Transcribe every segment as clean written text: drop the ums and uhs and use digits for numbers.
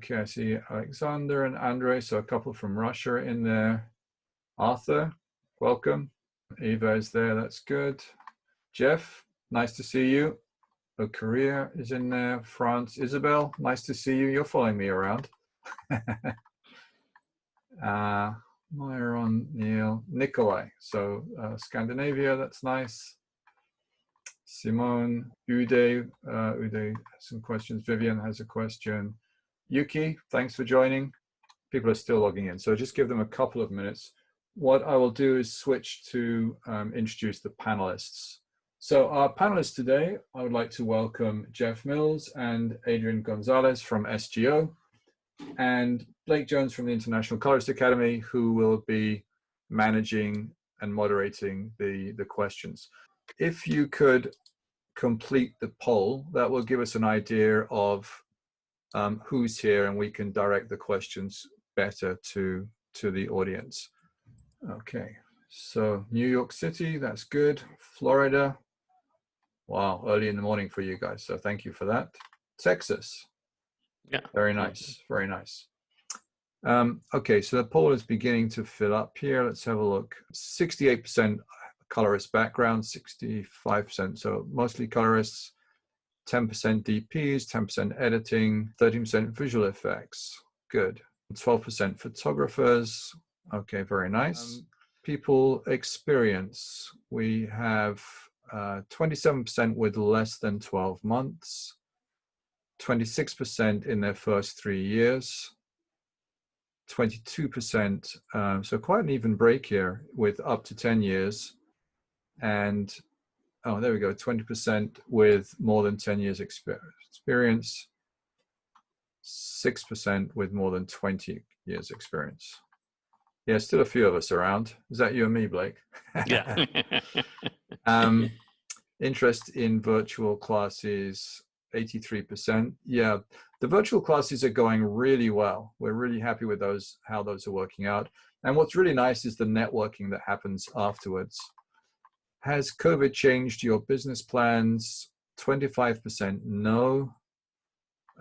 Okay, I see Alexander and Andrei, so a couple from Russia in there. Arthur, welcome. Eva is there, that's good. Jeff, nice to see you. Korea is in there. France, Isabel, nice to see you. You're following me around. Myron, Neil, Nikolai. So Scandinavia, that's nice. Simone, Uday, Uday has some questions. Vivian has a question. Yuki, thanks for joining. People are still logging in, so just give them a couple of minutes. What I will do is switch to introduce the panelists. So our panelists today, I would like to welcome Jeff Mills and Adrian Gonzalez from SGO, and Blake Jones from the International Colorist Academy, who will be managing and moderating the questions. If you could complete the poll, that will give us an idea of who's here, and we can direct the questions better to the audience. Okay, so New York City, that's good. Florida, wow, early in the morning for you guys, so thank you for that. Texas, yeah, very nice, very nice. Okay, so the poll is beginning to fill up here. Let's have a look. 68% colorist background, 65%, so mostly colorists, 10% DPs, 10% editing, 13% visual effects. Good. 12% photographers. Okay, very nice. People experience. We have 27% with less than 12 months, 26% in their first 3 years, 22%, so quite an even break here with up to 10 years, and oh, there we go, 20% with more than 10 years experience, 6% with more than 20 years experience. Yeah, still a few of us around. Is that you and me, Blake? Yeah. Interest in virtual classes, 83%. Yeah, the virtual classes are going really well. We're really happy with those, how those are working out. And what's really nice is the networking that happens afterwards. Has COVID changed your business plans? 25% no.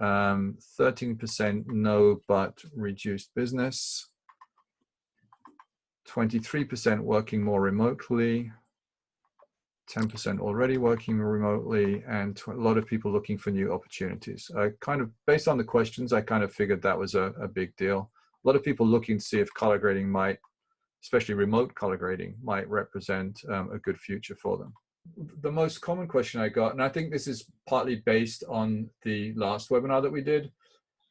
13% no, but reduced business. 23% working more remotely. 10% already working remotely, and a lot of people looking for new opportunities. I kind of, based on the questions, I kind of figured that was a big deal. A lot of people looking to see if color grading might, especially remote color grading, might represent a good future for them. The most common question I got, and I think this is partly based on the last webinar that we did,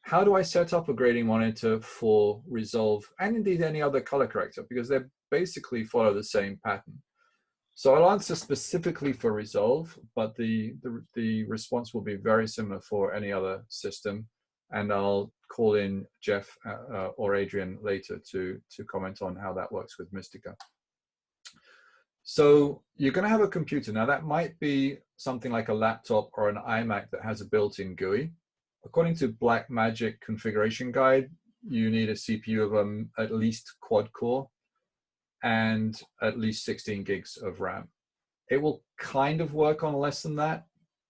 how do I set up a grading monitor for Resolve and indeed any other color corrector? Because they basically follow the same pattern. So I'll answer specifically for Resolve, but the response will be very similar for any other system. And I'll call in Jeff or Adrian later to comment on how that works with Mistika. So you're going to have a computer. Now that might be something like a laptop or an iMac that has a built-in GUI. According to Blackmagic configuration guide, you need a CPU of at least quad core and at least 16 gigs of RAM. It will kind of work on less than that,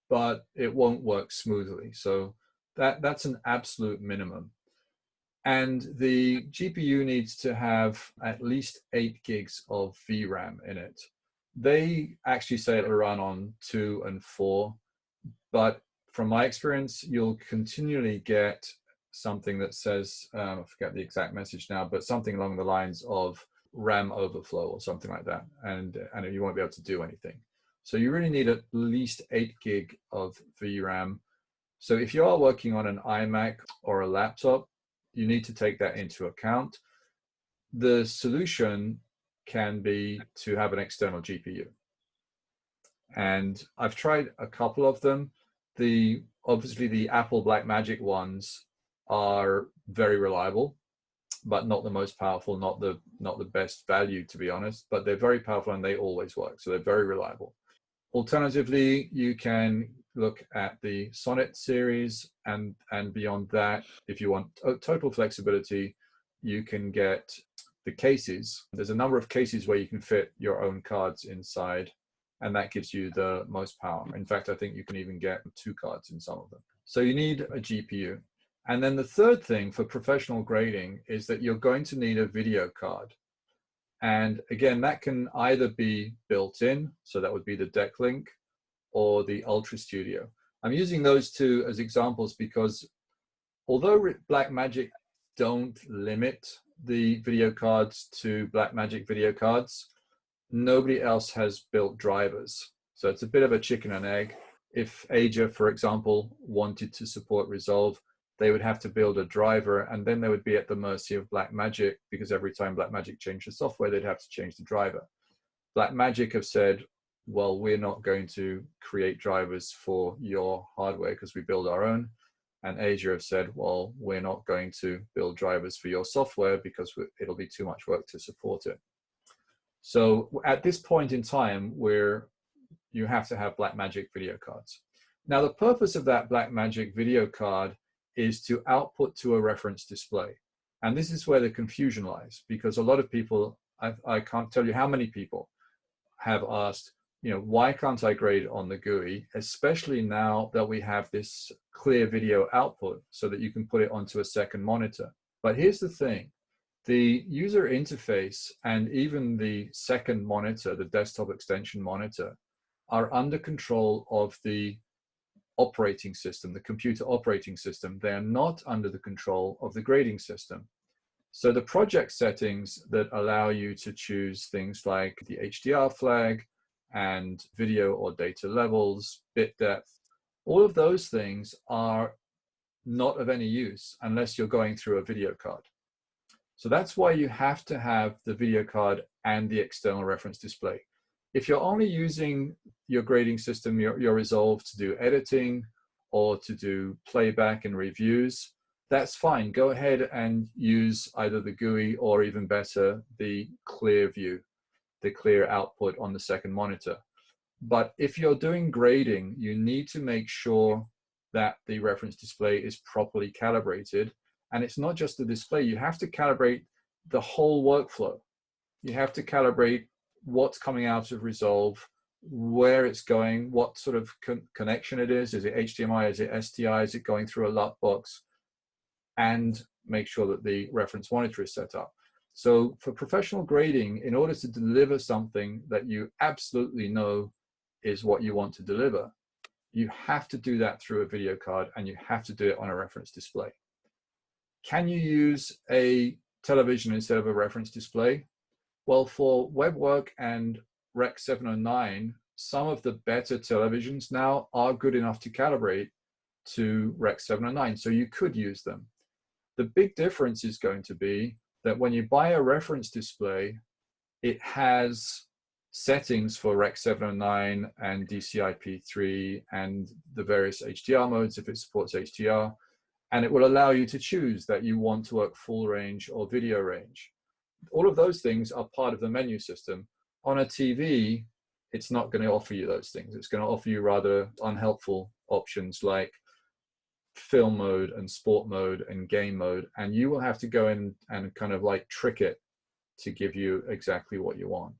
but it won't work smoothly. So that's an absolute minimum. And the GPU needs to have at least 8 gigs of VRAM in it. They actually say it'll run on 2 and 4, but from my experience, you'll continually get something that says, I forget the exact message now, but something along the lines of RAM overflow or something like that, and you won't be able to do anything. So you really need at least 8 gig of VRAM. So if you are working on an iMac or a laptop, you need to take that into account. The solution can be to have an external GPU. And I've tried a couple of them. Obviously the Apple Blackmagic ones are very reliable, but not the most powerful, not the best value, to be honest, but they're very powerful and they always work. So they're very reliable. Alternatively, you can look at the Sonnet series, and beyond that, if you want total flexibility, you can get the cases. There's a number of cases where you can fit your own cards inside, and that gives you the most power. In fact, I think you can even get 2 cards in some of them. So you need a GPU. And then the third thing for professional grading is that you're going to need a video card. And again, that can either be built in, so that would be the DeckLink, or the Ultra Studio. I'm using those two as examples because although Blackmagic don't limit the video cards to Blackmagic video cards, nobody else has built drivers. So it's a bit of a chicken and egg. If Asia, for example, wanted to support Resolve, they would have to build a driver, and then they would be at the mercy of Blackmagic, because every time Blackmagic changed the software, they'd have to change the driver. Blackmagic have said, well, we're not going to create drivers for your hardware because we build our own. And Asia have said, well, we're not going to build drivers for your software because it'll be too much work to support it. So at this point in time, where you have to have Blackmagic video cards. Now, the purpose of that Blackmagic video card is to output to a reference display. And this is where the confusion lies, because a lot of people, I can't tell you how many people have asked, you know, why can't I grade on the GUI, especially now that we have this clear video output so that you can put it onto a second monitor. But here's the thing, the user interface and even the second monitor, the desktop extension monitor, are under control of the operating system, the computer operating system. They are not under the control of the grading system. So the project settings that allow you to choose things like the HDR flag and video or data levels, bit depth, all of those things are not of any use unless you're going through a video card. So that's why you have to have the video card and the external reference display. If you're only using your grading system, your Resolve, to do editing or to do playback and reviews, that's fine. Go ahead and use either the GUI or, even better, the clear view, the clear output on the second monitor. But if you're doing grading, you need to make sure that the reference display is properly calibrated. And it's not just the display, you have to calibrate the whole workflow. You have to calibrate what's coming out of Resolve, where it's going, what sort of connection it is. Is it HDMI? Is it SDI? Is it going through a LUT box? And make sure that the reference monitor is set up. So for professional grading, in order to deliver something that you absolutely know is what you want to deliver, you have to do that through a video card, and you have to do it on a reference display. Can you use a television instead of a reference display? Well, for WebWork and Rec 709, some of the better televisions now are good enough to calibrate to Rec 709, so you could use them. The big difference is going to be that when you buy a reference display, it has settings for Rec 709 and DCI-P3 and the various HDR modes if it supports HDR, and it will allow you to choose that you want to work full range or video range. All of those things are part of the menu system. On a TV, it's not going to offer you those things. It's going to offer you rather unhelpful options like film mode and sport mode and game mode, and you will have to go in and kind of like trick it to give you exactly what you want.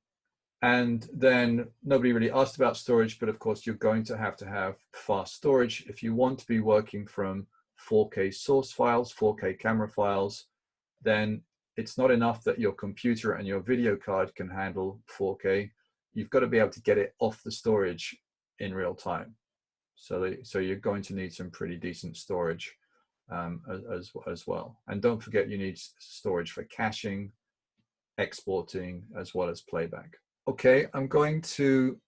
And then nobody really asked about storage, but of course you're going to have fast storage if you want to be working from 4K source files, 4K camera files. Then it's not enough that your computer and your video card can handle 4K. You've got to be able to get it off the storage in real time. So you're going to need some pretty decent storage as well. And don't forget, you need storage for caching, exporting, as well as playback. Okay, I'm going to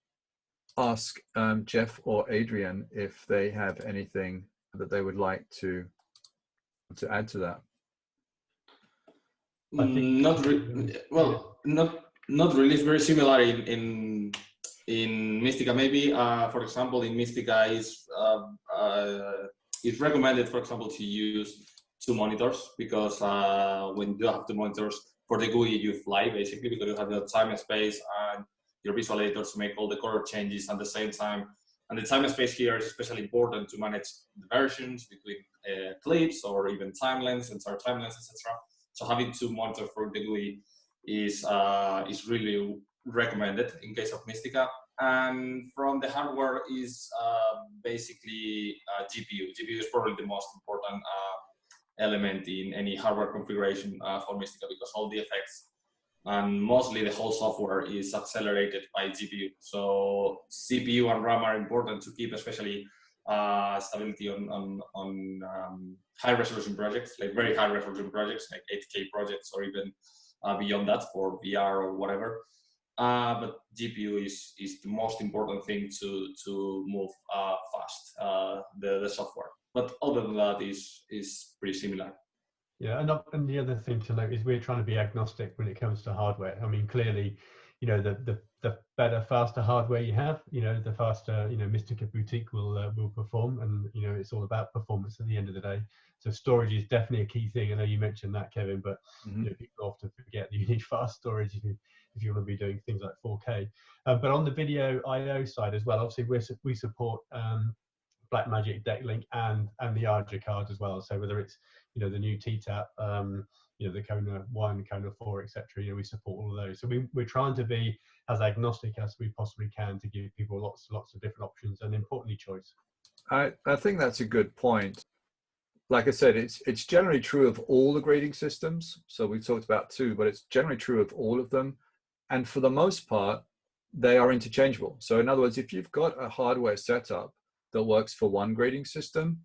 ask Jeff or Adrian if they have anything that they would like to add to that. Not really. Well, not really. It's very similar in Mistika. Maybe, for example, in Mistika it's recommended, for example, to use 2 monitors because when you have 2 monitors for the GUI, you fly basically because you have the time and space and your visual editor to make all the color changes at the same time. And the time and space here is especially important to manage the versions between clips or even timelines, entire timelines, etc. So having 2 monitors for the GUI is really recommended in case of Mistika. And from the hardware is basically GPU. GPU is probably the most important element in any hardware configuration for Mistika, because all the effects and mostly the whole software is accelerated by GPU. So CPU and RAM are important to keep, especially stability on high resolution projects, like very high resolution projects, like 8K projects, or even beyond that for VR or whatever. But GPU is the most important thing to move fast, the software. But other than that is pretty similar. Yeah, and the other thing to note is we're trying to be agnostic when it comes to hardware. I mean, clearly, you know, the better, faster hardware you have, you know, the faster, you know, Mistika Boutique will perform, and you know, it's all about performance at the end of the day. So storage is definitely a key thing. I know you mentioned that, Kevin, but you know, people often forget that you need fast storage if you want to be doing things like 4K. But on the video I/O side as well, obviously we support Blackmagic, Decklink, and the Arja card as well. So whether it's, you know, the new TTAP, you know, the Kona 1, Kona 4, etc., you know, we support all of those. So we're trying to be as agnostic as we possibly can to give people lots of different options, and importantly, choice. I think that's a good point. Like I said, it's generally true of all the grading systems. So we've talked about 2, but it's generally true of all of them. And for the most part, they are interchangeable. So in other words, if you've got a hardware setup that works for one grading system,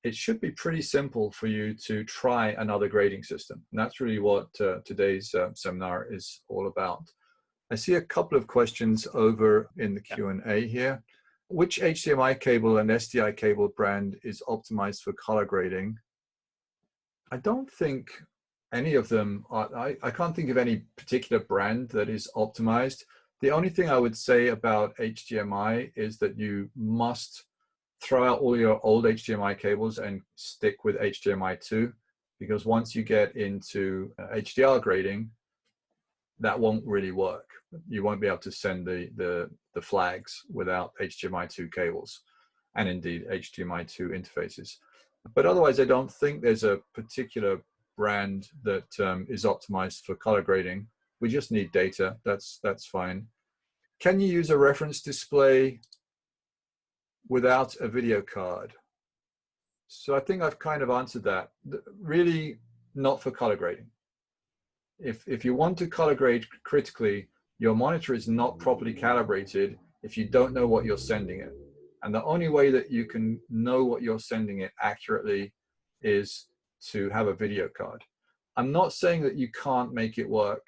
it should be pretty simple for you to try another grading system. And that's really what today's seminar is all about. I see a couple of questions over in the Q&A here. Which HDMI cable and SDI cable brand is optimized for color grading? I don't think any of them are, I can't think of any particular brand that is optimized. The only thing I would say about HDMI is that you must throw out all your old HDMI cables and stick with HDMI 2, because once you get into HDR grading, that won't really work. You won't be able to send the flags without HDMI 2 cables, and indeed HDMI 2 interfaces. But otherwise, I don't think there's a particular brand that is optimized for color grading. We just need data. That's fine. Can you use a reference display without a video card? So I think I've kind of answered that. Really not for color grading. If you want to color grade critically, your monitor is not properly calibrated if you don't know what you're sending it. And the only way that you can know what you're sending it accurately is to have a video card. I'm not saying that you can't make it work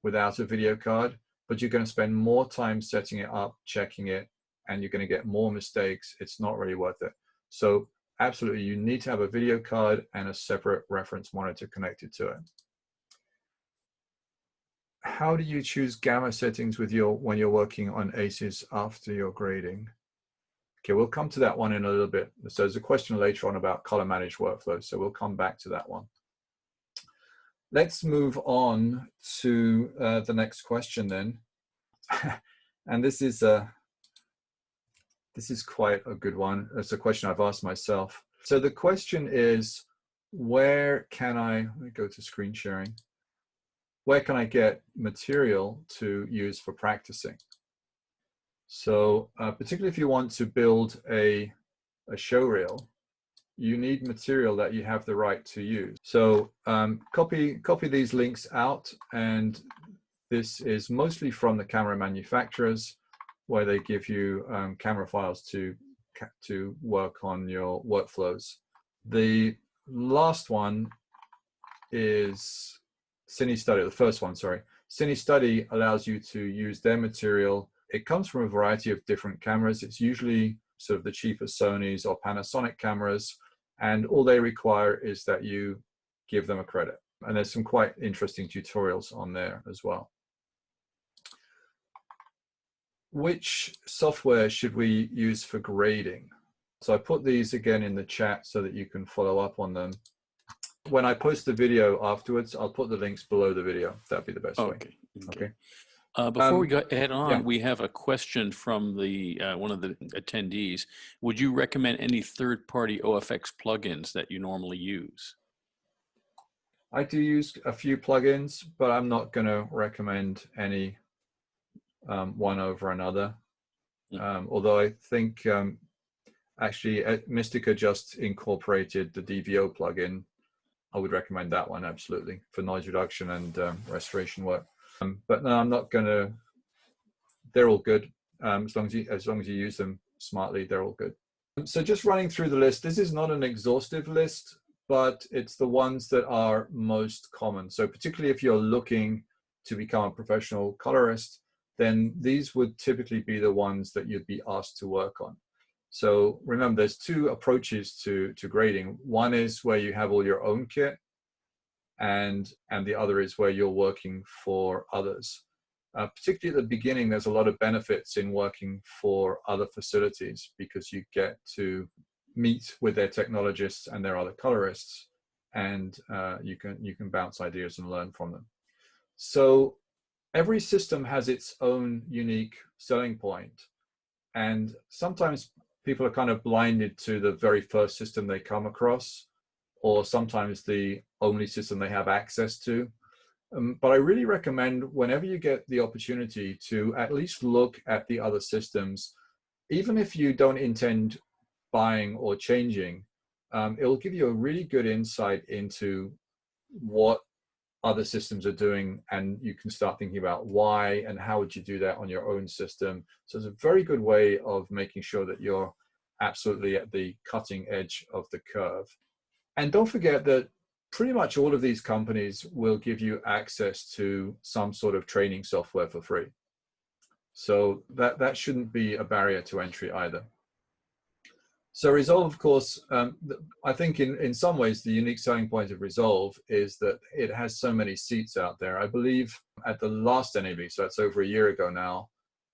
without a video card, but you're going to spend more time setting it up, checking it, and you're going to get more mistakes. It's not really worth it. So absolutely, you need to have a video card and a separate reference monitor connected to it. How do you choose gamma settings with when you're working on ACES after your grading? Okay, we'll come to that one in a little bit. So there's a question later on about color managed workflows, so we'll come back to that one. Let's move on to the next question then. And this is quite a good one. It's a question I've asked myself. So the question is, where can let me go to screen sharing. Where can I get material to use for practicing? So particularly if you want to build a show reel, you need material that you have the right to use. So copy these links out, and this is mostly from the camera manufacturers, where they give you camera files to work on your workflows. The last one is CineStudy, the first one, sorry. CineStudy allows you to use their material. It comes from a variety of different cameras. It's usually sort of the cheaper Sony's or Panasonic cameras, and all they require is that you give them a credit. And there's some quite interesting tutorials on there as well. Which software should we use for grading? So I put these again in the chat so that you can follow up on them. When I post the video afterwards, I'll put the links below the video. That'd be the best way. Okay. Before we go ahead on, we have a question from the one of the attendees. Would you recommend any third-party OFX plugins that you normally use? I do use a few plugins, but I'm not going to recommend any one over another. Although I think actually Mistika just incorporated the DVO plugin. I would recommend that one absolutely for noise reduction and restoration work. But no, I'm not going to. They're all good as long as you use them smartly. They're all good. So just running through the list. This is not an exhaustive list, but it's the ones that are most common. So particularly if you're looking to become a professional colorist, then these would typically be the ones that you'd be asked to work on. So remember, there's two approaches to grading. One is where you have all your own kit, and the other is where you're working for others. Particularly at the beginning, there's a lot of benefits in working for other facilities because you get to meet with their technologists and their other colorists, and you can bounce ideas and learn from them. So every system has its own unique selling point, and sometimes people are kind of blinded to the very first system they come across, or sometimes the only system they have access to. But I really recommend whenever you get the opportunity to at least look at the other systems, even if you don't intend buying or changing, it'll give you a really good insight into what other systems are doing, and you can start thinking about why and how would you do that on your own system. So it's a very good way of making sure that you're absolutely at the cutting edge of the curve. And don't forget that pretty much all of these companies will give you access to some sort of training software for free. So that shouldn't be a barrier to entry either. So Resolve, of course, I think in some ways the unique selling point of Resolve is that it has so many seats out there. I believe at the last NAB, so that's over a year ago now,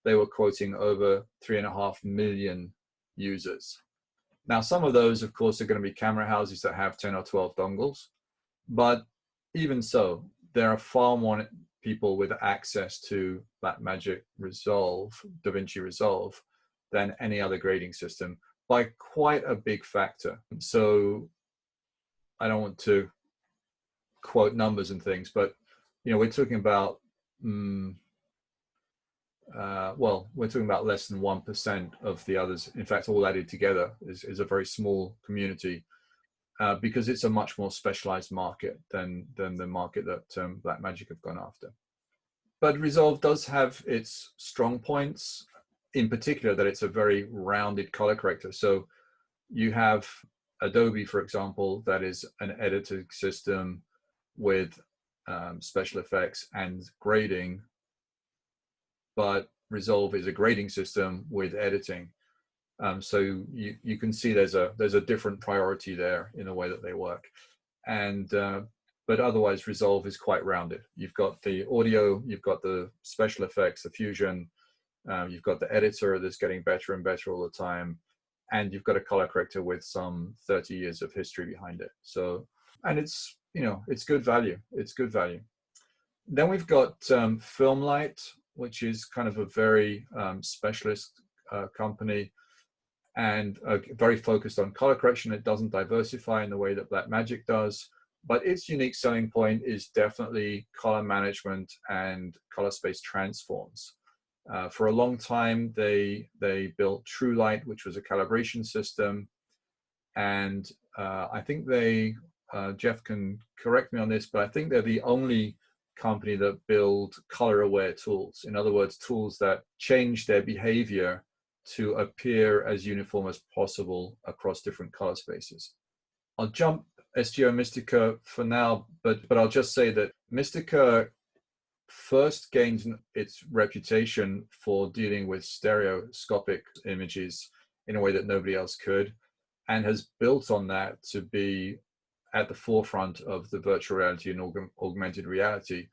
they were quoting over 3.5 million users. Now, some of those, of course, are going to be camera houses that have 10 or 12 dongles. But even so, there are far more people with access to Blackmagic Resolve, DaVinci Resolve, than any other grading system by quite a big factor. So I don't want to quote numbers and things, but we're talking about we're talking about less than 1% of the others. In fact, all added together is a very small community. Because it's a much more specialized market than the market that Blackmagic have gone after. But Resolve does have its strong points, in particular that it's a very rounded color corrector. So you have Adobe, for example, that is an editing system with special effects and grading, but Resolve is a grading system with editing. So you can see there's a different priority there in the way that they work, but otherwise Resolve is quite rounded. You've got the audio, you've got the special effects, the fusion, you've got the editor that's getting better and better all the time, and you've got a color corrector with some 30 years of history behind it. So, and it's good value. It's good value. Then we've got Filmlight, which is kind of a very specialist company, and very focused on color correction. It doesn't diversify in the way that Blackmagic does, but its unique selling point is definitely color management and color space transforms. For a long time, they built TrueLight, which was a calibration system, and I think Jeff can correct me on this, but I think they're the only company that build color-aware tools. In other words, tools that change their behavior to appear as uniform as possible across different color spaces. I'll jump SGO Mistica for now, but I'll just say that Mistica first gained its reputation for dealing with stereoscopic images in a way that nobody else could, and has built on that to be at the forefront of the virtual reality and augmented reality.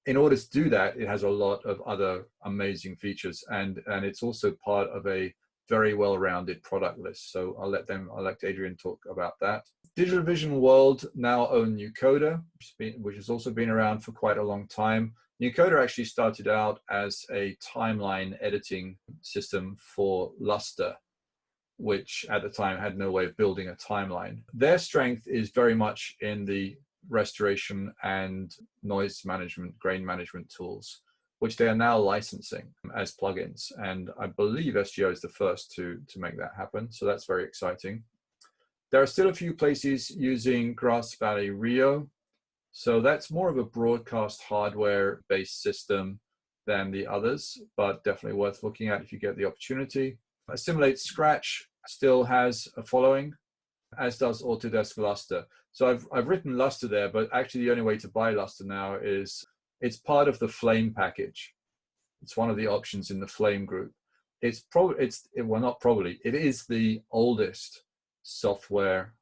In order to do that, it has a lot of other amazing features, and it's also part of a very well-rounded product list. So I'll let Adrian talk about that. Digital Vision World now own Nucoder, which has also been around for quite a long time. Nucoder actually started out as a timeline editing system for Lustre, which at the time had no way of building a timeline. Their strength is very much in the restoration and noise management, grain management tools, which they are now licensing as plugins. And I believe SGO is the first to make that happen. So that's very exciting. There are still a few places using Grass Valley Rio. So that's more of a broadcast hardware-based system than the others, but definitely worth looking at if you get the opportunity. Assimilate Scratch still has a following, as does Autodesk Lustre. So I've written Lustre there, but actually the only way to buy Lustre now is it's part of the Flame package. It's one of the options in the Flame group. It is the oldest software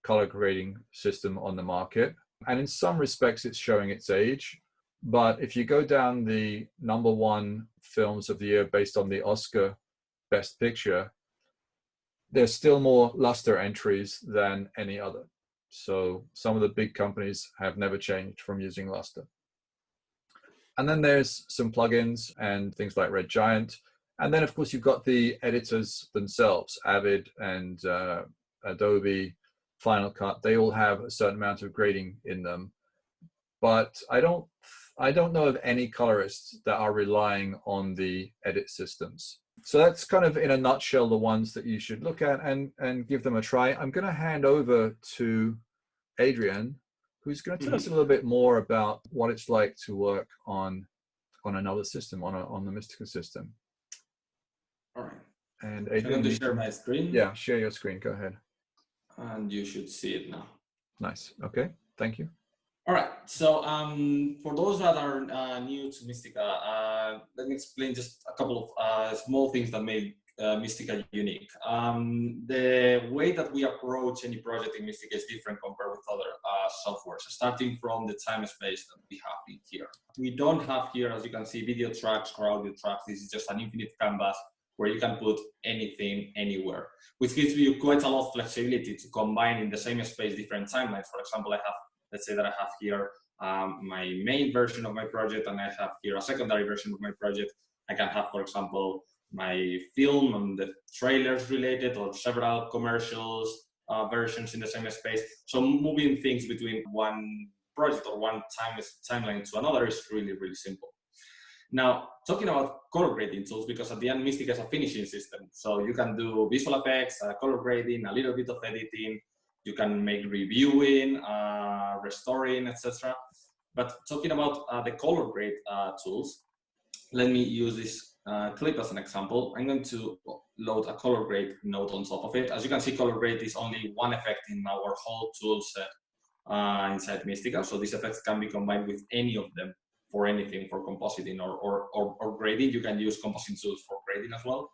color grading system on the market. And in some respects, it's showing its age. But if you go down the #1 films of the year based on the Oscar Best Picture, there's still more Lustre entries than any other. So some of the big companies have never changed from using Lustre. And then there's some plugins and things like Red Giant. And then, of course, you've got the editors themselves, Avid and Adobe, Final Cut. They all have a certain amount of grading in them. But I don't know of any colorists that are relying on the edit systems. So that's kind of, in a nutshell, the ones that you should look at and give them a try. I'm going to hand over to Adrian, who's going to tell us a little bit more about what it's like to work on another system, on the Mistika system. All right. And Adrian, I'm going to share my screen. Yeah, share your screen. Go ahead. And you should see it now. Nice. Okay. Thank you. All right. So for those that are new to Mistika, let me explain just a couple of small things that made Mistika unique. The way that we approach any project in Mistika is different compared with other softwares, starting from the time space that we have in here. We don't have here, as you can see, video tracks or audio tracks. This is just an infinite canvas where you can put anything anywhere, which gives you quite a lot of flexibility to combine in the same space different timelines. For example, let's say that I have here my main version of my project, and I have here a secondary version of my project. I can have, for example, my film and the trailers related, or several commercials versions in the same space. So moving things between one project or one timeline to another is really, really simple. Now, talking about color grading tools, because at the end, Mistika is a finishing system. So you can do visual effects, color grading, a little bit of editing. You can make reviewing, restoring, etc. But talking about the color grade tools, let me use this clip as an example. I'm going to load a color grade node on top of it. As you can see, color grade is only one effect in our whole tool set inside Mistika. So these effects can be combined with any of them for anything, for compositing or grading. You can use compositing tools for grading as well.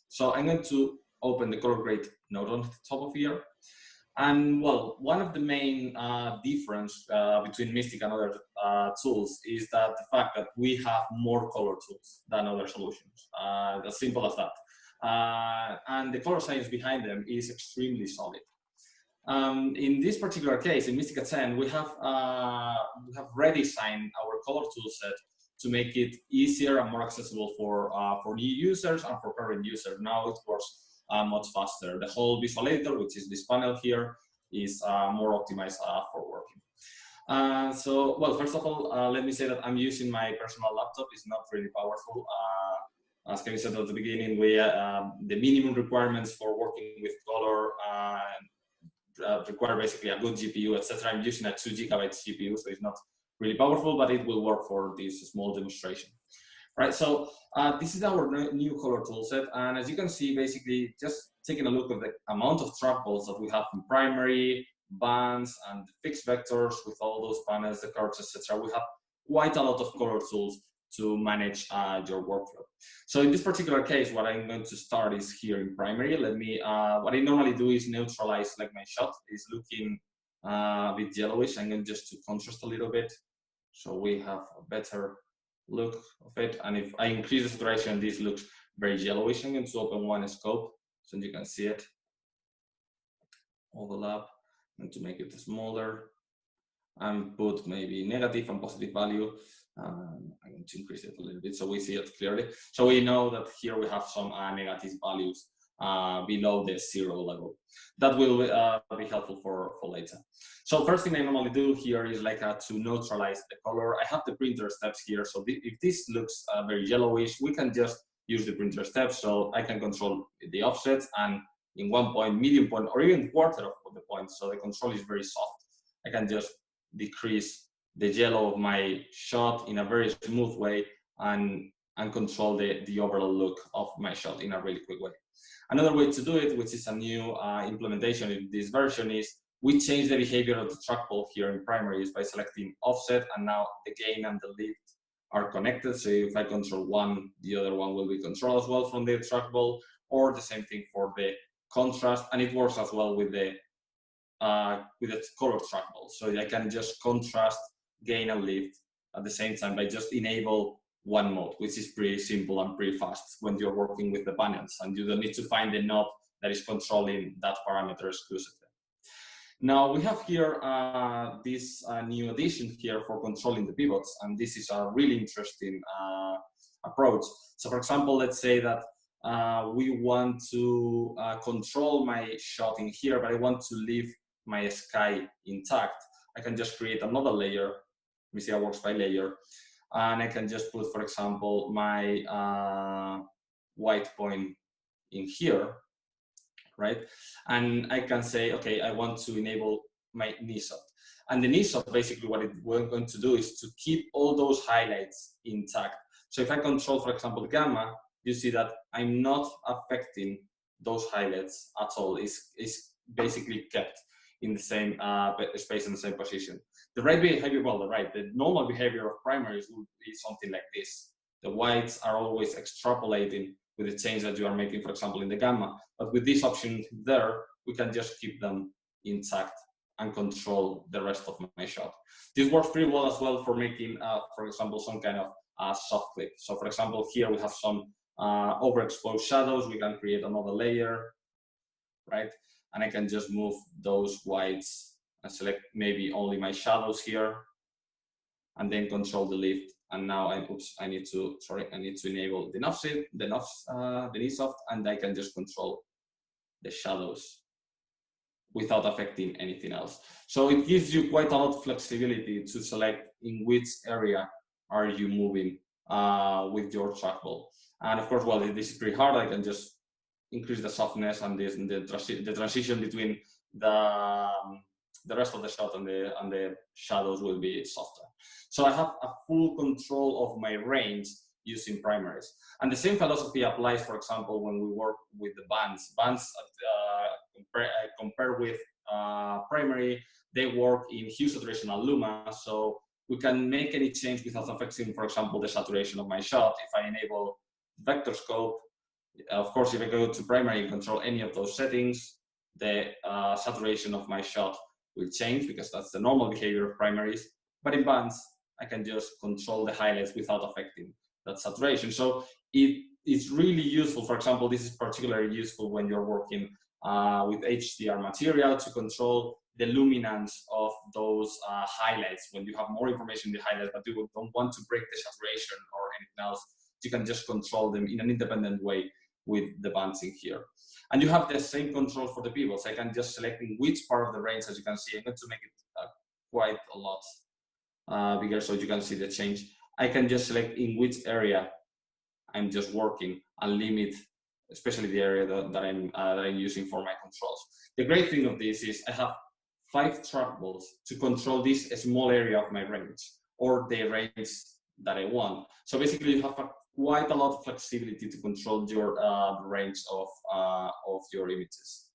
So I'm going to open the color grade node on the top of here. And well, one of the main difference between Mistika and other tools is that the fact that we have more color tools than other solutions. As simple as that. And the color science behind them is extremely solid. In this particular case, in Mistika 10, we have redesigned our color tool set to make it easier and more accessible for new users and for current users. Now it works much faster. The whole visual editor, which is this panel here, is more optimized for working. So, well, first of all, let me say that I'm using my personal laptop. It's not really powerful. As Kevin said at the beginning, the minimum requirements for working with color require basically a good GPU, etc. I'm using a 2 GB GPU, so it's not really powerful, but it will work for this small demonstration. Right, so this is our new color toolset, and as you can see, basically just taking a look at the amount of trackballs that we have in primary, bands, and fixed vectors with all those panels, the curves, etc. We have quite a lot of color tools to manage your workflow. So in this particular case, what I'm going to start is here in primary. What I normally do is neutralize, like my shot is looking a bit yellowish. I'm going just to contrast a little bit, so we have a better look of it. And if I increase the saturation, this looks very yellowish. I'm going to open one scope so you can see it. Overlap, and to make it smaller, and put maybe negative and positive value. I'm going to increase it a little bit so we see it clearly. So we know that here we have some negative values below the 0 level. That will be helpful for later. So first thing I normally do here is to neutralize the color. I have the printer steps here. So if this looks very yellowish, we can just use the printer steps. So I can control the offsets and in 1 point, medium point, or even quarter of the point. So the control is very soft. I can just decrease the yellow of my shot in a very smooth way and control the overall look of my shot in a really quick way. Another way to do it, which is a new implementation in this version, is we change the behavior of the trackball here in primaries by selecting offset, and now the gain and the lift are connected. So if I control one, the other one will be controlled as well from the trackball, or the same thing for the contrast, and it works as well with the color trackball. So I can just contrast, gain and lift at the same time by just enable one mode, which is pretty simple and pretty fast when you're working with the panels, and you don't need to find the knob that is controlling that parameter exclusively. Now we have here this new addition here for controlling the pivots, and this is a really interesting approach. So for example, let's say that we want to control my shot in here, but I want to leave my sky intact. I can just create another layer. Let me see how it works by layer. And I can just put, for example, my white point in here, right? And I can say, okay, I want to enable my knee soft. And the knee soft, basically what we're going to do is to keep all those highlights intact. So if I control, for example, the gamma, you see that I'm not affecting those highlights at all. It's basically kept in the same space in the same position. The right behavior, well, the normal behavior of primaries would be something like this. The whites are always extrapolating with the change that you are making, for example, in the gamma. But with this option there, we can just keep them intact and control the rest of my shot. This works pretty well as well for making, for example, some kind of soft clip. So for example, here we have some overexposed shadows. We can create another layer, right? And I can just move those whites and select maybe only my shadows here, and then control the lift. And now I need to enable the knee soft, and I can just control the shadows without affecting anything else. So it gives you quite a lot of flexibility to select in which area are you moving with your trackball. And of course, well, this is pretty hard. I can just increase the softness and the transition between the rest of the shot and the shadows will be softer. So I have a full control of my range using primaries. And the same philosophy applies, for example, when we work with the bands. Bands compared with primary, they work in hue, saturation, and luma. So we can make any change without affecting, for example, the saturation of my shot. If I enable vector scope, of course, if I go to primary and control any of those settings, the saturation of my shot will change because that's the normal behavior of primaries. But in bands, I can just control the highlights without affecting that saturation. So it's really useful. For example, this is particularly useful when you're working with HDR material to control the luminance of those highlights. When you have more information in the highlights, but you don't want to break the saturation or anything else, you can just control them in an independent way with the bands in here. And you have the same control for the pivots. I can just select in which part of the range, as you can see. I'm going to make it quite a lot bigger so you can see the change. I can just select in which area I'm just working and limit, especially the area that I'm using for my controls. The great thing of this is I have 5 trackballs to control this small area of my range or the range that I want. So basically you have quite a lot of flexibility to control your range of your images.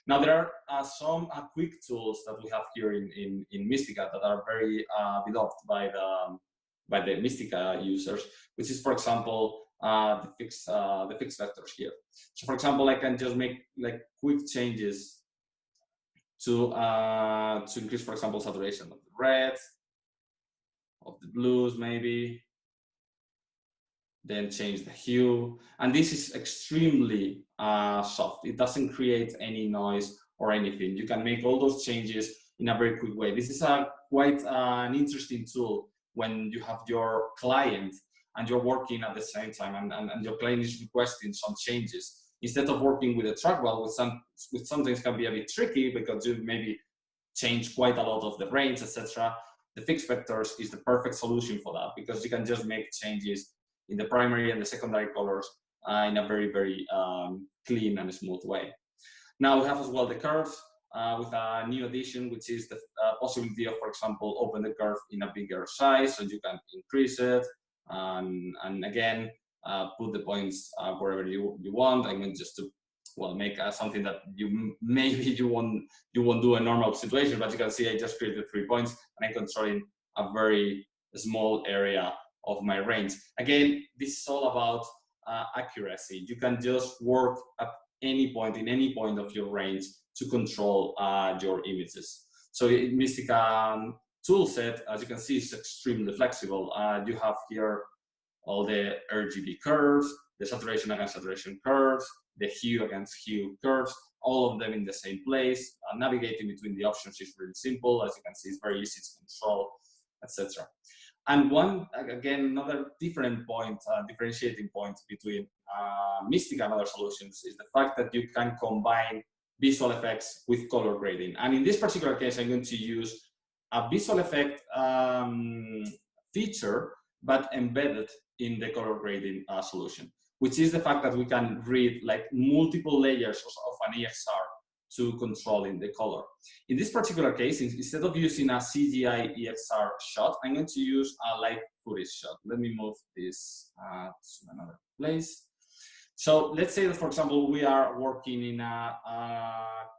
Now there are some quick tools that we have here in Mistika that are very beloved by the Mistika users, which is, for example, the fixed vectors here. So for example, I can just make like quick changes to increase, for example, saturation of the red, of the blues maybe, then change the hue. And this is extremely soft. It doesn't create any noise or anything. You can make all those changes in a very quick way. This is quite an interesting tool when you have your client and you're working at the same time and your client is requesting some changes. Instead of working with a trackball, with some things can be a bit tricky because you maybe change quite a lot of the range, etc. The fixed vectors is the perfect solution for that because you can just make changes in the primary and the secondary colors in a very, very clean and smooth way. Now we have as well the curves with a new addition, which is the possibility of, for example, open the curve in a bigger size, so you can increase it, and again, put the points wherever you want. I'm going just to make something that you won't do a normal situation, but you can see I just created 3 points and I'm controlling a very small area of my range. Again, this is all about accuracy. You can just work at any point, in any point of your range, to control your images. So Mistika toolset, as you can see, is extremely flexible. You have here all the RGB curves, the saturation against saturation curves, the hue against hue curves, all of them in the same place. Navigating between the options is really simple. As you can see, it's very easy to control, etc. And another different point, differentiating point between Mistika and other solutions is the fact that you can combine visual effects with color grading. And in this particular case, I'm going to use a visual effect feature, but embedded in the color grading solution, which is the fact that we can read like multiple layers of an EXR to controlling the color. In this particular case, instead of using a CGI EXR shot, I'm going to use a live footage shot. Let me move this to another place. So let's say that, for example, we are working in a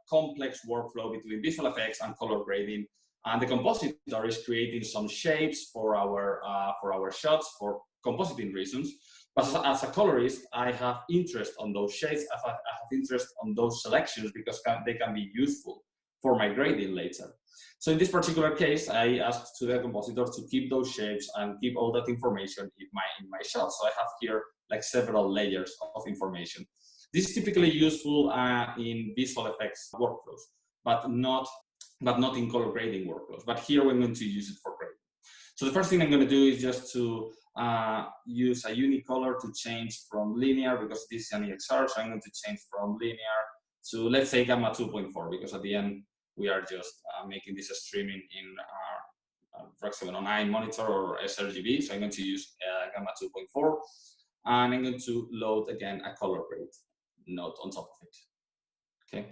complex workflow between visual effects and color grading, and the compositor is creating some shapes for our shots for compositing reasons. But as a colorist, I have interest on those shades. I have interest on those selections because they can be useful for my grading later. So in this particular case, I asked to the compositor to keep those shapes and keep all that information in my shot. So I have here like several layers of information. This is typically useful in visual effects workflows, but not in color grading workflows. But here we're going to use it for grading. So the first thing I'm going to do is just to use a unicolor to change from linear, because this is an EXR, so I'm going to change from linear to, let's say, gamma 2.4, because at the end we are just making this streaming in REC 709 monitor or sRGB, so I'm going to use gamma 2.4, and I'm going to load again a color grade node on top of it. Okay,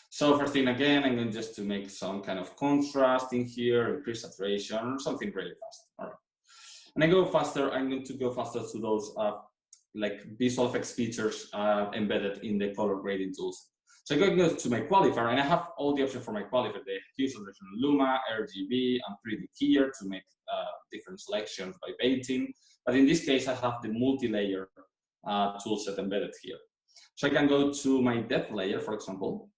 so first thing again, I'm going just to make some kind of contrast in here, increase saturation, something really fast. All right. And I'm going to go faster to those like visual effects features embedded in the color grading tools. So I'm going to go to my qualifier, and I have all the options for my qualifier, the hue selection, Luma, RGB, and 3D keyer to make different selections by painting. But in this case, I have the multi-layer toolset embedded here. So I can go to my depth layer, for example,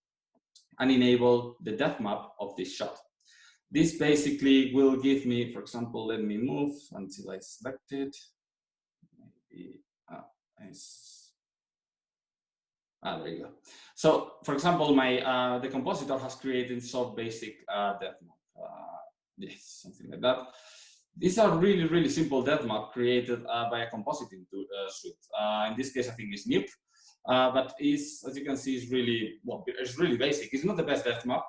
and enable the depth map of this shot. This basically will give me, for example, let me move until I select it. Maybe, there you go. So, for example, my the compositor has created some basic depth map. Yes, something like that. These are really, really simple depth map created by a compositing suite. In this case, I think it's Nuke. But as you can see, it's really basic. It's not the best depth map,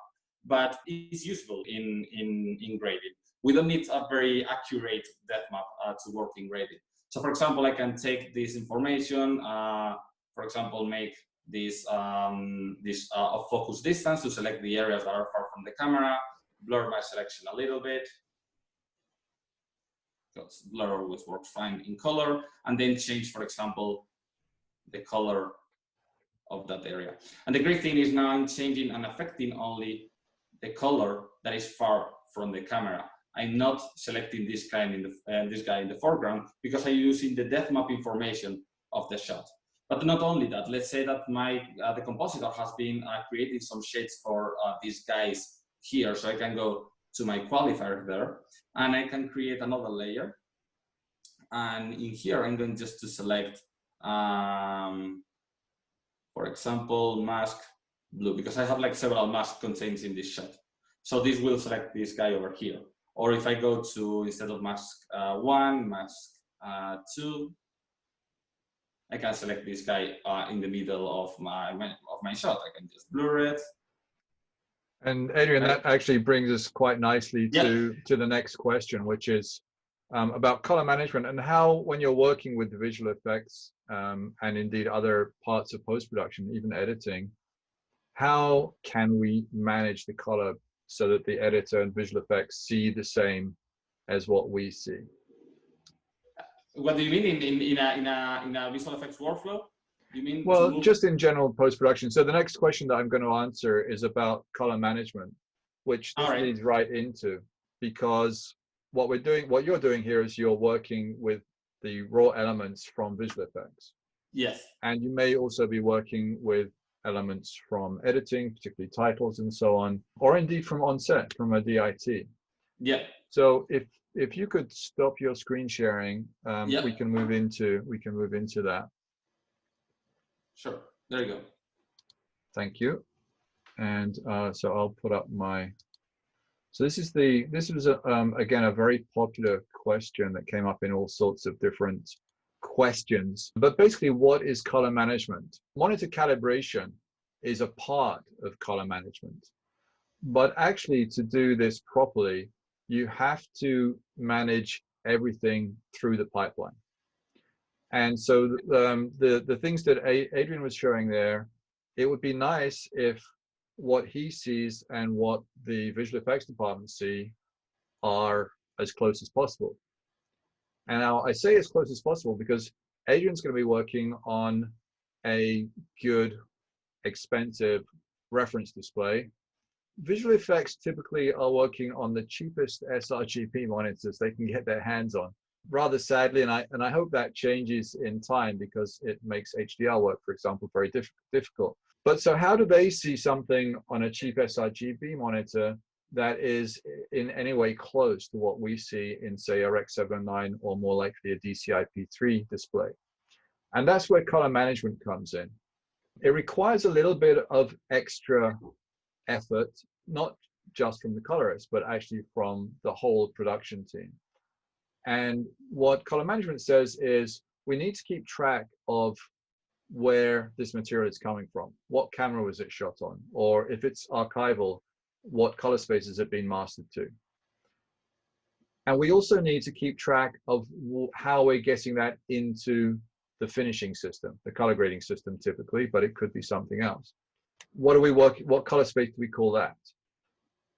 but it's useful in grading. We don't need a very accurate depth map to work in grading. So for example, I can take this information, for example, make this focus distance to select the areas that are far from the camera, blur my selection a little bit, because blur always works fine in color, and then change, for example, the color of that area. And the great thing is now I'm changing and affecting only the color that is far from the camera. I'm not selecting this guy in the foreground because I'm using the depth map information of the shot. But not only that, let's say that the compositor has been creating some shades for these guys here. So I can go to my qualifier there and I can create another layer. And in here, I'm going just to select, for example, mask blue, because I have like several masks contained in this shot. So this will select this guy over here. Or if I go to, instead of mask 1, mask 2, I can select this guy in the middle of my shot. I can just blur it. And Adrian, that actually brings us quite nicely to the next question, which is about color management and how, when you're working with the visual effects and indeed other parts of post-production, even editing, how can we manage the color so that the editor and visual effects see the same as what we see? What do you mean in a visual effects workflow? You mean Well, just in general post-production. So the next question that I'm going to answer is about color management, which this leads right into, because what you're doing here is you're working with the raw elements from visual effects. Yes. And you may also be working with elements from editing, particularly titles and so on, or indeed from on-set, from a DIT. Yeah. So if you could stop your screen sharing, we can move into that. Sure. There you go. Thank you. And so I'll put up my. So this was again a very popular question that came up in all sorts of different questions. But basically, what is color management? Monitor calibration is a part of color management. But actually, to do this properly, you have to manage everything through the pipeline. And so the things that Adrian was showing there, it would be nice if what he sees and what the visual effects department see are as close as possible. And now I say as close as possible because Adrian's going to be working on a good, expensive reference display. Visual effects typically are working on the cheapest sRGB monitors they can get their hands on. Rather sadly, and I hope that changes in time because it makes HDR work, for example, very difficult. But so how do they see something on a cheap sRGB monitor that is in any way close to what we see in, say, a Rec 709 or more likely a DCI-P3 display? And that's where color management comes in. It requires a little bit of extra effort, not just from the colorist, but actually from the whole production team. And what color management says is we need to keep track of where this material is coming from. What camera was it shot on? Or if it's archival, what color space has it been mastered to? And we also need to keep track of how we're getting that into the finishing system, the color grading system typically, but it could be something else. What color space do we call that?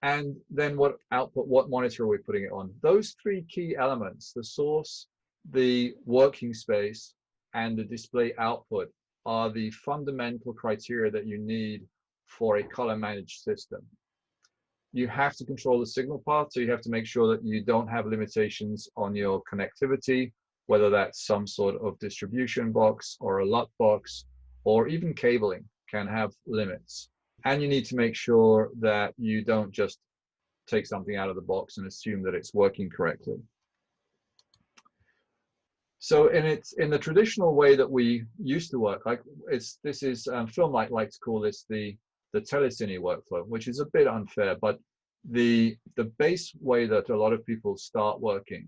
And then what output, what monitor are we putting it on? Those three key elements, the source, the working space, and the display output, are the fundamental criteria that you need for a color managed system. You have to control the signal path, so you have to make sure that you don't have limitations on your connectivity, whether that's some sort of distribution box or a LUT box, or even cabling can have limits. And you need to make sure that you don't just take something out of the box and assume that it's working correctly. So in the traditional way that we used to work, like Filmlight like to call this the telecine workflow, which is a bit unfair, but the base way that a lot of people start working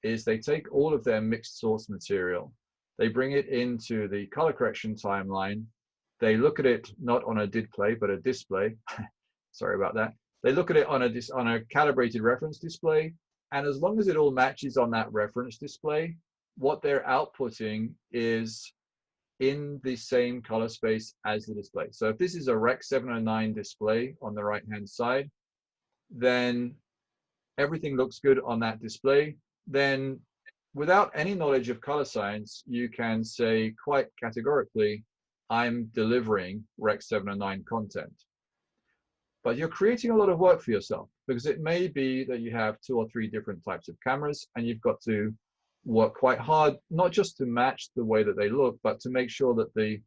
is they take all of their mixed source material, they bring it into the color correction timeline, they look at it not on a did-play, but a display. Sorry about that. They look at it on a calibrated reference display, and as long as it all matches on that reference display, what they're outputting is in the same color space as the display. So if this is a Rec 709 display on the right-hand side, then everything looks good on that display. Then without any knowledge of color science, you can say quite categorically, I'm delivering Rec 709 content. But you're creating a lot of work for yourself because it may be that you have 2 or 3 different types of cameras and you've got to work quite hard, not just to match the way that they look, but to make sure that the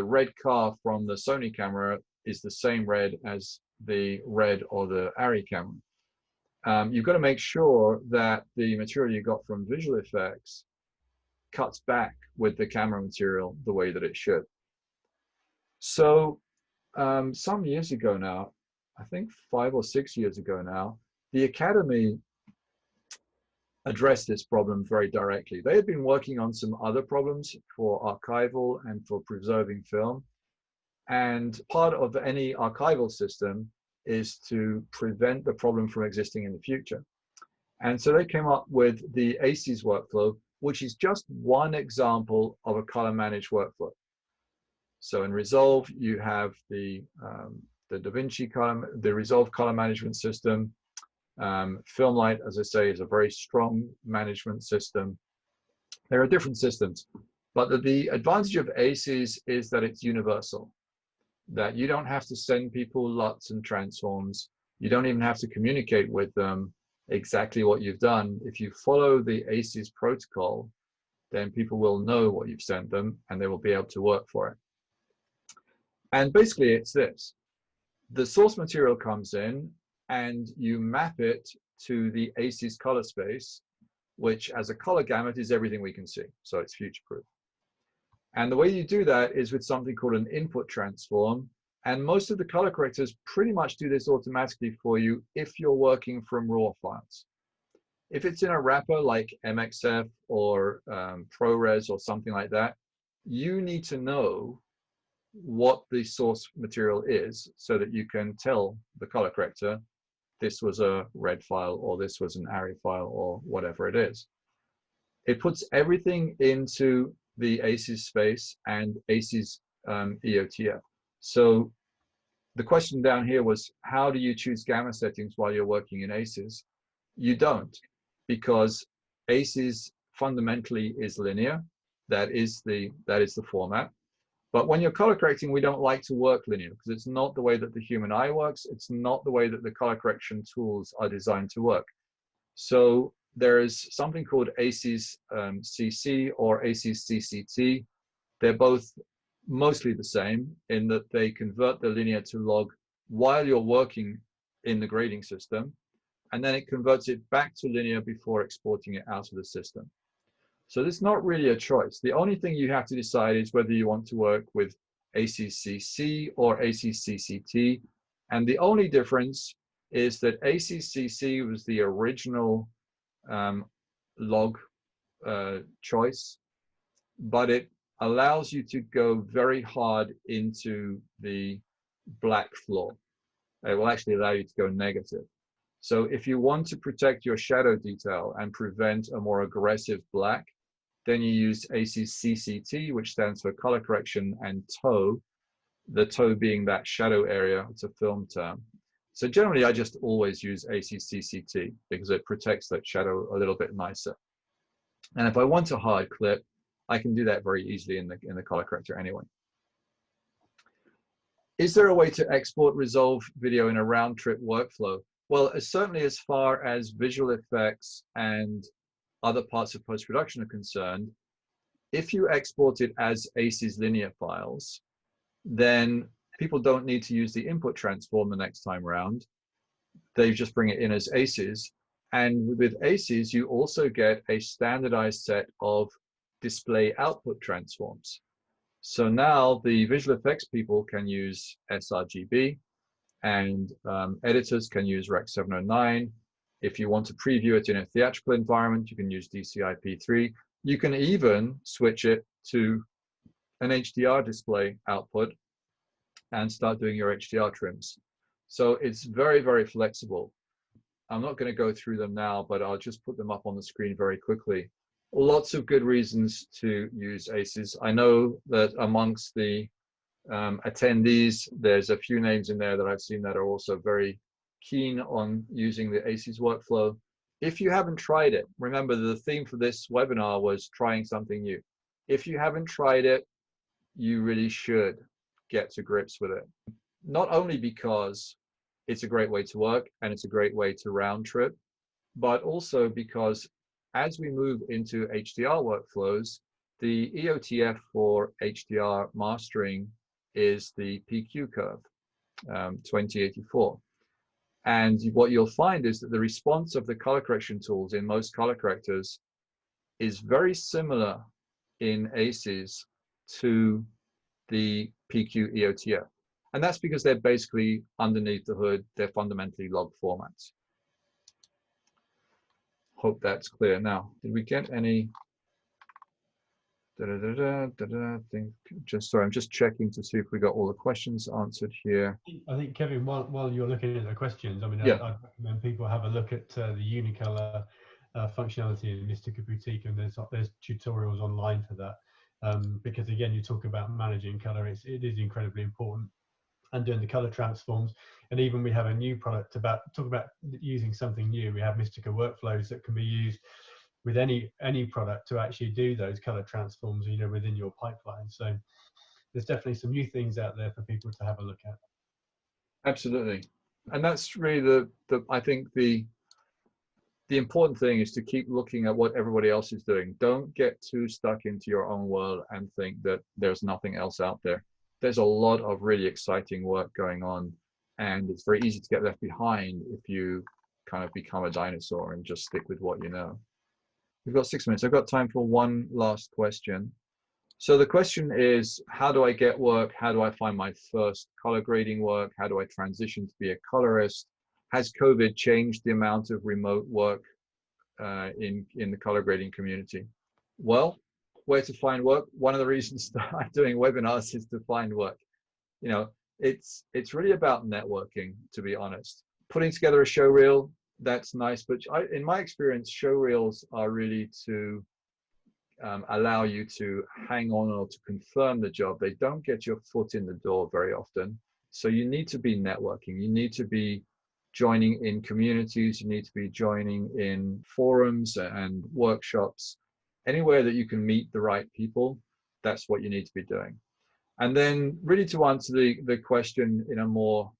red car from the Sony camera is the same red as the red or the ARRI camera. You've got to make sure that the material you got from visual effects cuts back with the camera material the way that it should. So some years ago now, I think 5 or 6 years ago now, the Academy addressed this problem very directly. They had been working on some other problems for archival and for preserving film. And part of any archival system is to prevent the problem from existing in the future. And so they came up with the ACES workflow, which is just one example of a color managed workflow. So in Resolve, you have the DaVinci color, the Resolve color management system. Filmlight, as I say, is a very strong management system. There are different systems, but the advantage of ACES is that it's universal, that you don't have to send people LUTs and transforms. You don't even have to communicate with them exactly what you've done. If you follow the ACES protocol, then people will know what you've sent them and they will be able to work for it. And basically it's this: the source material comes in and you map it to the ACES color space, which as a color gamut is everything we can see. So it's future-proof. And the way you do that is with something called an input transform. And most of the color correctors pretty much do this automatically for you if you're working from raw files. If it's in a wrapper like MXF or ProRes or something like that, you need to know what the source material is so that you can tell the color corrector this was a red file or this was an ARRI file or whatever it is. It puts everything into the ACES space and ACES EOTF. So the question down here was, how do you choose gamma settings while you're working in ACES? You don't, because ACES fundamentally is linear. That is the format. But when you're color correcting, we don't like to work linear because it's not the way that the human eye works. It's not the way that the color correction tools are designed to work. So there is something called ACES CC or ACES CCT. They're both mostly the same in that they convert the linear to log while you're working in the grading system, and then it converts it back to linear before exporting it out of the system. So there's not really a choice. The only thing you have to decide is whether you want to work with ACES CC or ACES CCT. And the only difference is that ACES CC was the original log choice, but it allows you to go very hard into the black floor. It will actually allow you to go negative. So if you want to protect your shadow detail and prevent a more aggressive black, then you use ACES CCT, which stands for color correction and toe, the toe being that shadow area. It's a film term. So generally, I just always use ACES CCT because it protects that shadow a little bit nicer. And if I want a hard clip, I can do that very easily in the color corrector anyway. Is there a way to export Resolve video in a round trip workflow? Well, certainly as far as visual effects and other parts of post-production are concerned, if you export it as ACES linear files, then people don't need to use the input transform the next time around. They just bring it in as ACES. And with ACES, you also get a standardized set of display output transforms. So now the visual effects people can use sRGB, and editors can use Rec 709. If you want to preview it in a theatrical environment, you can use DCI-P3. You can even switch it to an HDR display output and start doing your HDR trims. So it's very, very flexible. I'm not going to go through them now, but I'll just put them up on the screen very quickly. Lots of good reasons to use ACES. I know that amongst the attendees, there's a few names in there that I've seen that are also very keen on using the ACES workflow. If you haven't tried it, remember the theme for this webinar was trying something new. If you haven't tried it, you really should get to grips with it. Not only because it's a great way to work and it's a great way to round trip, but also because as we move into HDR workflows, the EOTF for HDR mastering is the PQ curve, 2084. And what you'll find is that the response of the color correction tools in most color correctors is very similar in ACES to the PQ EOTF. And that's because they're basically underneath the hood, they're fundamentally log formats. Hope that's clear. Now, did we get any? Sorry, I'm just checking to see if we got all the questions answered here. I think, Kevin, while you're looking at the questions, I mean, yeah. I'd recommend people have a look at the Unicolor functionality in Mystica Boutique, and there's tutorials online for that. because again, you talk about managing color, it is incredibly important, and doing the color transforms. And even we have a new product talk about using something new. We have Mystica workflows that can be used with any product to actually do those color transforms, you know, within your pipeline. So there's definitely some new things out there for people to have a look at. Absolutely. And that's really I think the important thing is to keep looking at what everybody else is doing. Don't get too stuck into your own world and think that there's nothing else out there. There's a lot of really exciting work going on, and it's very easy to get left behind if you kind of become a dinosaur and just stick with what you know. We've got 6 minutes. I've got time for one last question. So the question is, how do I get work? How do I find my first color grading work? How do I transition to be a colorist? Has COVID changed the amount of remote work in the color grading community? Well, where to find work? One of the reasons that I'm doing webinars is to find work. You know, it's really about networking, to be honest. Putting together a show reel, that's nice, but in my experience, show reels are really to allow you to hang on or to confirm the job. They don't get your foot in the door very often. So you need to be networking. You need to be joining in communities. You need to be joining in forums and workshops. Anywhere that you can meet the right people, that's what you need to be doing. And then really to answer the question in a more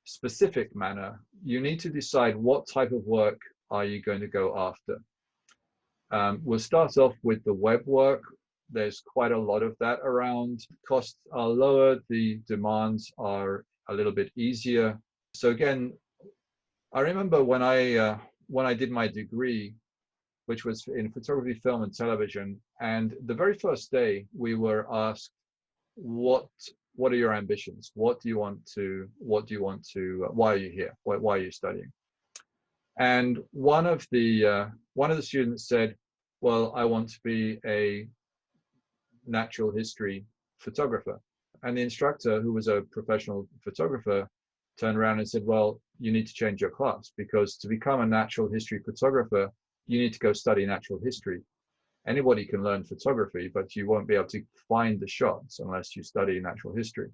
specific manner, you need to decide what type of work are you going to go after. We'll start off with the web work. There's quite a lot of that around. Costs are lower, the demands are a little bit easier. So again, I remember when I did my degree, which was in photography, film, and television, and the very first day we were asked, what are your ambitions? Why are you here? Why are you studying? And one of the students said, well, I want to be a natural history photographer. And the instructor, who was a professional photographer, turned around and said, well, you need to change your class, because to become a natural history photographer, you need to go study natural history. Anybody can learn photography, but you won't be able to find the shots unless you study natural history.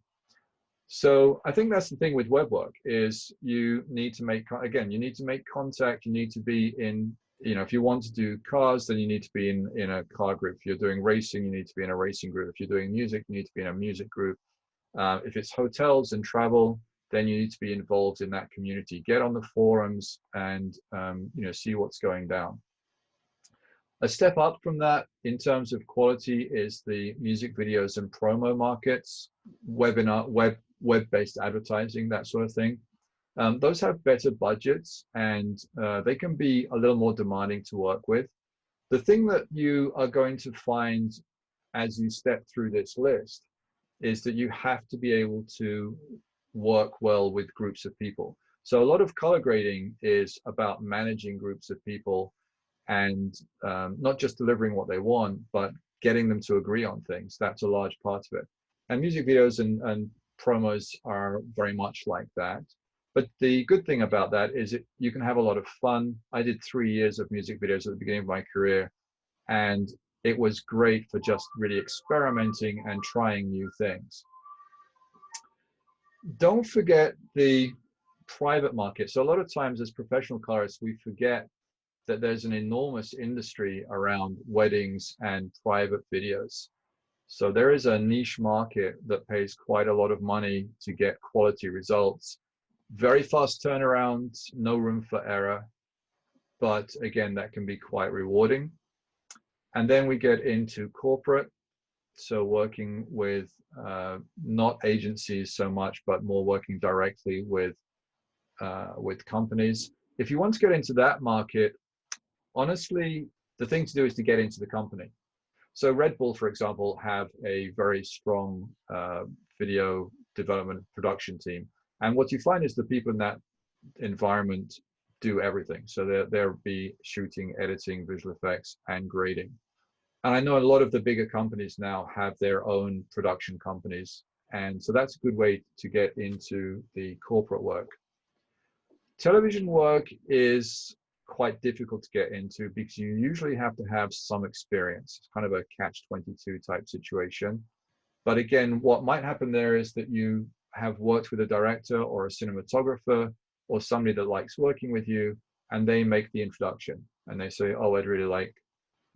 So I think that's the thing with web work, is you need to make, again, you need to make contact. You need to be in, you know, if you want to do cars, then you need to be in a car group. If you're doing racing, you need to be in a racing group. If you're doing music, you need to be in a music group. If it's hotels and travel, then you need to be involved in that community. Get on the forums and you know, see what's going down. A step up from that in terms of quality is the music videos and promo markets, web-based advertising, that sort of thing. Those have better budgets, and they can be a little more demanding to work with. The thing that you are going to find as you step through this list is that you have to be able to work well with groups of people. So a lot of color grading is about managing groups of people and not just delivering what they want, but getting them to agree on things. That's a large part of it. And music videos and promos are very much like that. But the good thing about that is you can have a lot of fun. I did 3 years of music videos at the beginning of my career, and it was great for just really experimenting and trying new things. Don't forget the private market. So a lot of times as professional colorists, we forget that there's an enormous industry around weddings and private videos. So there is a niche market that pays quite a lot of money to get quality results. Very fast turnaround, no room for error. But again, that can be quite rewarding. And then we get into corporate. So working with not agencies so much, but more working directly with companies. If you want to get into that market, honestly, the thing to do is to get into the company. So Red Bull, for example, have a very strong video development production team. And what you find is the people in that environment do everything. So they'll be shooting, editing, visual effects, and grading. And I know a lot of the bigger companies now have their own production companies. And so that's a good way to get into the corporate work. Television work is quite difficult to get into because you usually have to have some experience. It's kind of a catch-22 type situation. But again, what might happen there is that you have worked with a director or a cinematographer or somebody that likes working with you, and they make the introduction and they say, oh, I'd really like,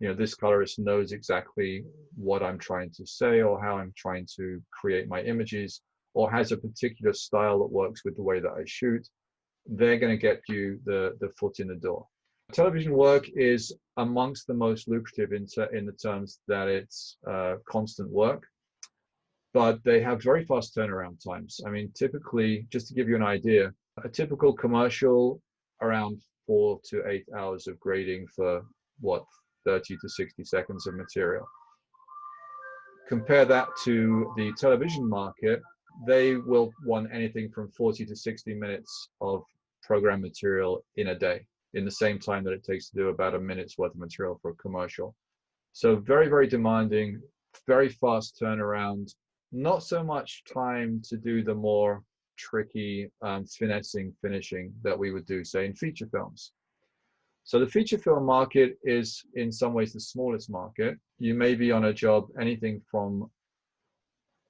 this colorist knows exactly what I'm trying to say or how I'm trying to create my images, or has a particular style that works with the way that I shoot. They're going to get you the foot in the door. Television work is amongst the most lucrative in the terms that it's constant work, but they have very fast turnaround times. I mean, typically, just to give you an idea, a typical commercial, around 4 to 8 hours of grading for 30 to 60 seconds of material. Compare that to the television market, they will want anything from 40 to 60 minutes of program material in a day, in the same time that it takes to do about a minute's worth of material for a commercial. So very, very demanding, very fast turnaround, not so much time to do the more tricky finessing, finishing that we would do, say, in feature films. So the feature film market is in some ways the smallest market. You may be on a job anything from,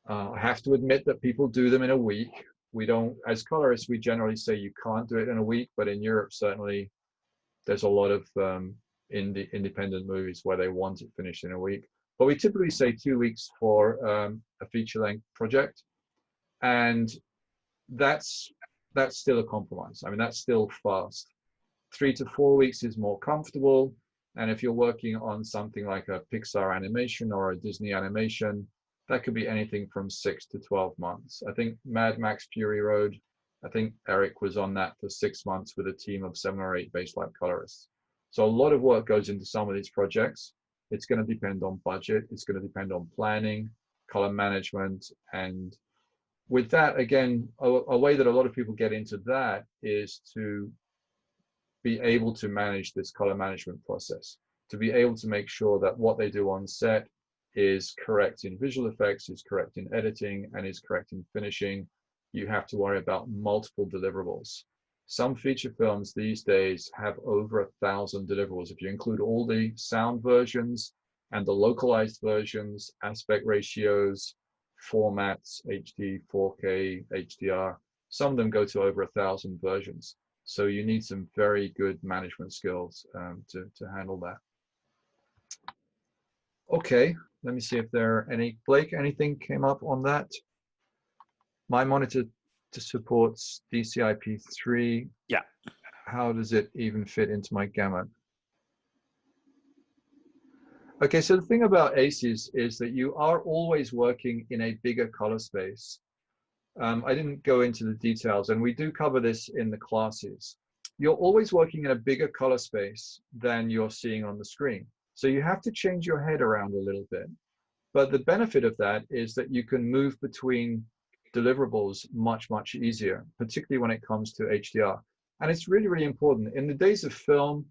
I have to admit that people do them in a week. We don't, as colorists, we generally say you can't do it in a week, but in Europe, certainly there's a lot of independent movies where they want it finished in a week. But we typically say 2 weeks for a feature-length project. And that's still a compromise. I mean, that's still fast. 3 to 4 weeks is more comfortable. And if you're working on something like a Pixar animation or a Disney animation, that could be anything from 6 to 12 months. I think Mad Max Fury Road, I think Eric was on that for 6 months with a team of 7 or 8 baselight colorists. So a lot of work goes into some of these projects. It's going to depend on budget. It's going to depend on planning, color management. And with that, again, a way that a lot of people get into that is to be able to manage this color management process, to be able to make sure that what they do on set is correct in visual effects, is correct in editing, and is correct in finishing. You have to worry about multiple deliverables. Some feature films these days have over 1,000 deliverables. If you include all the sound versions and the localized versions, aspect ratios, formats, HD, 4K, HDR, some of them go to over 1,000 versions. So you need some very good management skills to handle that. Okay, let me see if there are any, Blake, anything came up on that? My monitor supports DCI-P3. Yeah. How does it even fit into my gamut? Okay, so the thing about ACES is that you are always working in a bigger color space. I didn't go into the details, and we do cover this in the classes. You're always working in a bigger color space than you're seeing on the screen. So you have to change your head around a little bit. But the benefit of that is that you can move between deliverables much, much easier, particularly when it comes to HDR. And it's really, really important. In the days of film,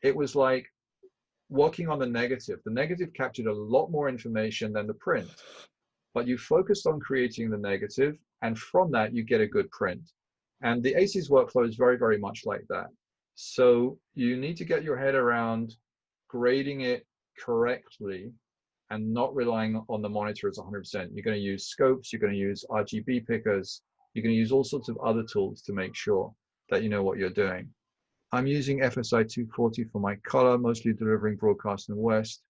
it was like working on the negative. The negative captured a lot more information than the print, but you focused on creating the negative, and from that, you get a good print. And the ACES workflow is very, very much like that. So you need to get your head around grading it correctly and not relying on the monitor as 100%. You're going to use scopes, you're going to use RGB pickers, you're going to use all sorts of other tools to make sure that you know what you're doing. I'm using FSI 240 for my color, mostly delivering broadcast and west.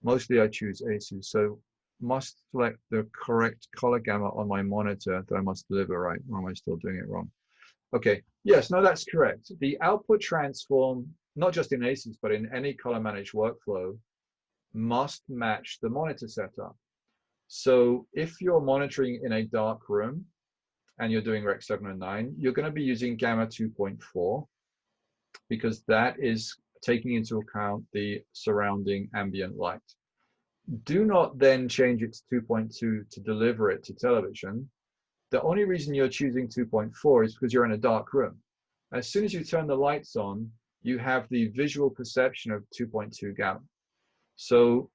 Mostly I choose ACES, so must select the correct color gamut on my monitor that I must deliver right, or am I still doing it wrong? Okay, yes, no, that's correct. The output transform, not just in ACES, but in any color managed workflow, must match the monitor setup. So if you're monitoring in a dark room and you're doing Rec 709, you're going to be using Gamma 2.4 because that is taking into account the surrounding ambient light. Do not then change it to 2.2 to deliver it to television. The only reason you're choosing 2.4 is because you're in a dark room. As soon as you turn the lights on, you have the visual perception of 2.2 gamma. So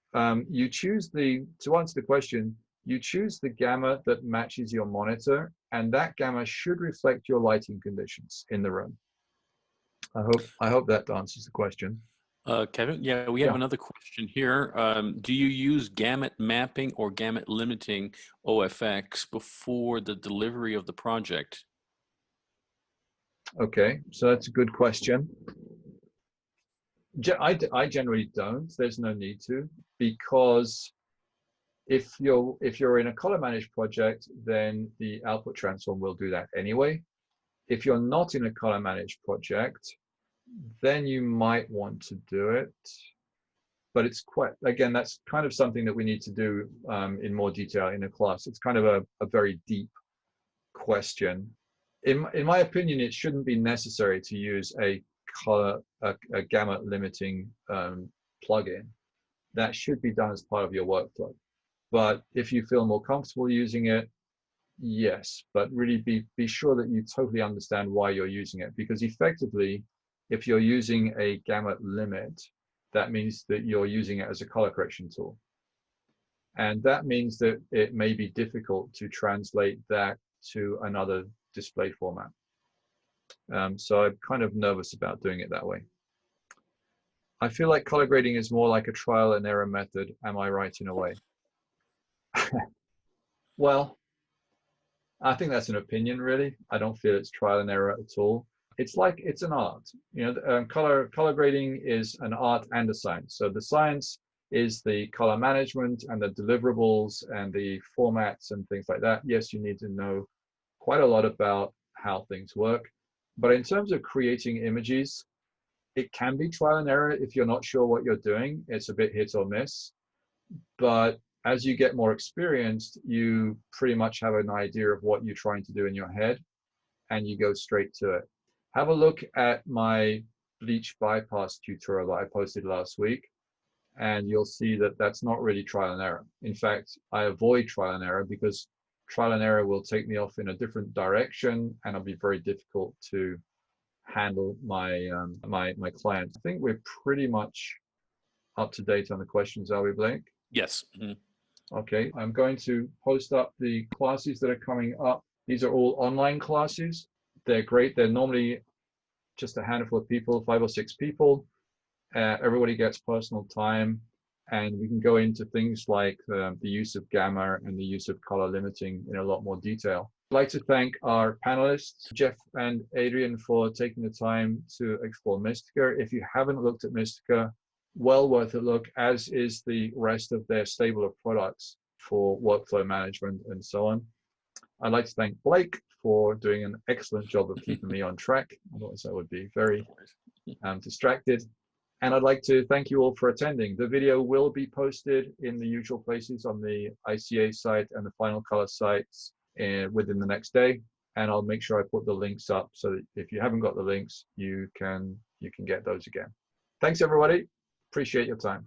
you choose to answer the question, you choose the gamma that matches your monitor, and that gamma should reflect your lighting conditions in the room. I hope that answers the question. Kevin, yeah, we have another question here. Do you use gamut mapping or gamut limiting OFX before the delivery of the project? Okay, so that's a good question. I generally don't. There's no need to, because if you're in a color managed project, then the output transform will do that anyway. If you're not in a color managed project, then you might want to do it. But it's quite, again, that's kind of something that we need to do in more detail in a class. It's kind of a very deep question. In my opinion, it shouldn't be necessary to use a gamut limiting plugin. That should be done as part of your workflow. But if you feel more comfortable using it, yes, but really be sure that you totally understand why you're using it, because effectively, if you're using a gamut limit, that means that you're using it as a color correction tool. And that means that it may be difficult to translate that to another display format. So I'm kind of nervous about doing it that way. I feel like color grading is more like a trial and error method. Am I right in a way? Well, I think that's an opinion, really. I don't feel it's trial and error at all. It's like, it's an art. You know, color grading is an art and a science. So the science is the color management and the deliverables and the formats and things like that. Yes, you need to know quite a lot about how things work. But in terms of creating images, it can be trial and error if you're not sure what you're doing. It's a bit hit or miss. But as you get more experienced, you pretty much have an idea of what you're trying to do in your head, and you go straight to it. Have a look at my bleach bypass tutorial that I posted last week, and you'll see that that's not really trial and error. In fact, I avoid trial and error because trial and error will take me off in a different direction, and it'll be very difficult to handle my my clients. I think we're pretty much up to date on the questions, are we, Blake? Yes. Mm-hmm. Okay, I'm going to post up the classes that are coming up. These are all online classes. They're great. They're normally just a handful of people, 5 or 6 people. Everybody gets personal time, and we can go into things like the use of gamma and the use of color limiting in a lot more detail. I'd like to thank our panelists, Jeff and Adrian, for taking the time to explore Mistika. If you haven't looked at Mistika, well worth a look, as is the rest of their stable of products for workflow management and so on. I'd like to thank Blake for doing an excellent job of keeping me on track. Otherwise I would be very distracted. And I'd like to thank you all for attending. The video will be posted in the usual places on the ICA site and the Final Color sites within the next day. And I'll make sure I put the links up so that if you haven't got the links, you can get those again. Thanks, everybody. Appreciate your time.